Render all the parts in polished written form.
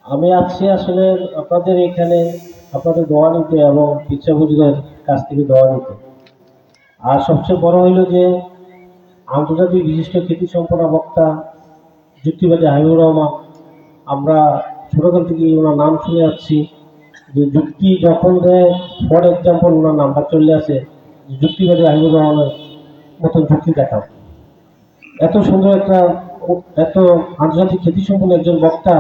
আমি আছি আসলে আপনাদের এখানে আপনাদের দোয়া নিতে এবং ইচ্ছা হুজুরের কাছ থেকে দোয়া নিতে। আর সবচেয়ে বড় হইল যে আন্তর্জাতিক বিশিষ্ট খ্যাতিসম্পন্ন বক্তা যুক্তিবাদী হাবিবুর রহমান। আমরা ছোটকাল থেকে ওনার নাম শুনে যাচ্ছি যে যুক্তি যখন দেয়, ফর এক্সাম্পল ওনার নামটা চলে আসে যে যুক্তিবাদী হাবিবুর রহমানের মতো যুক্তি দেখাও। এত সুন্দর একটা এত আন্তর্জাতিক খ্যাতিসম্পন্ন একজন বক্তা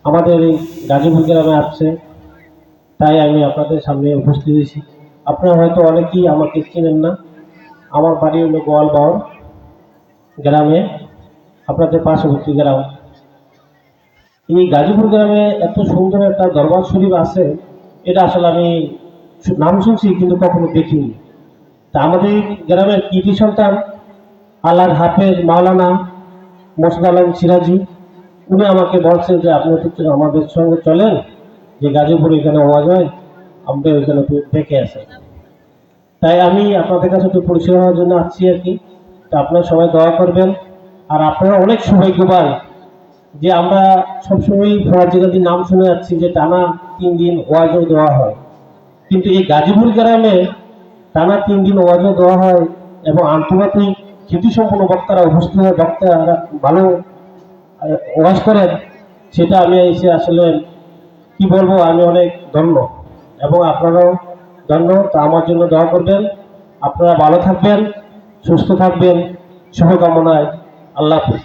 আমাদের এই গাজীপুর গ্রামে আসছে, তাই আমি আপনাদের সামনে উপস্থিত হয়েছি। আপনারা হয়তো অনেকেই আমাকে চেনেন না। আমার বাড়ি হলো গোয়ালবাউর গ্রামে, আপনাদের পার্শ্ববর্তী গ্রাম। এই গাজীপুর গ্রামে এত সুন্দর একটা দরবার শরীফ আছে, এটা আসলে আমি নাম শুনছি কিন্তু কখনো দেখিনি। তা আমাদের গ্রামের কৃতি সন্তান আল্লাহর হাফেজ মাওলানা মোর্শেদ আলম সিরাজি, উনি আমাকে বলছেন যে আপনি একটু আমাদের সঙ্গে চলেন, যে গাজীপুর এখানে ওয়াজ হয়, আপনি ওইখানে একটু দেখে আসেন। তাই আমি আপনাদের কাছে একটু পরিচয় হওয়ার জন্য আসছি আর কি। তা আপনারা সবাই দোয়া করবেন। আর আপনারা অনেক সৌভাগ্যবান যে আমরা সবসময় ফরাজিগাদির নাম শুনে যাচ্ছি যে টানা 3 দিন ওয়াজও দেওয়া হয়, কিন্তু এই গাজীপুর গ্রামে টানা 3 দিন ওয়াজও দেওয়া হয় এবং আন্তর্জাতিক খ্যাতিসম্পন্ন বক্তারা উপস্থিত হয়ে বক্তারা ভালো ওয়াজ করেন। সেটা আমি এসে আসলে কি বলবো, আমি অনেক ধন্য এবং আপনারাও ধন্য। তা আমার জন্য দোয়া করবেন। আপনারা ভালো থাকবেন, সুস্থ থাকবেন, শুভকামনায়। আল্লাহ হাফেজ।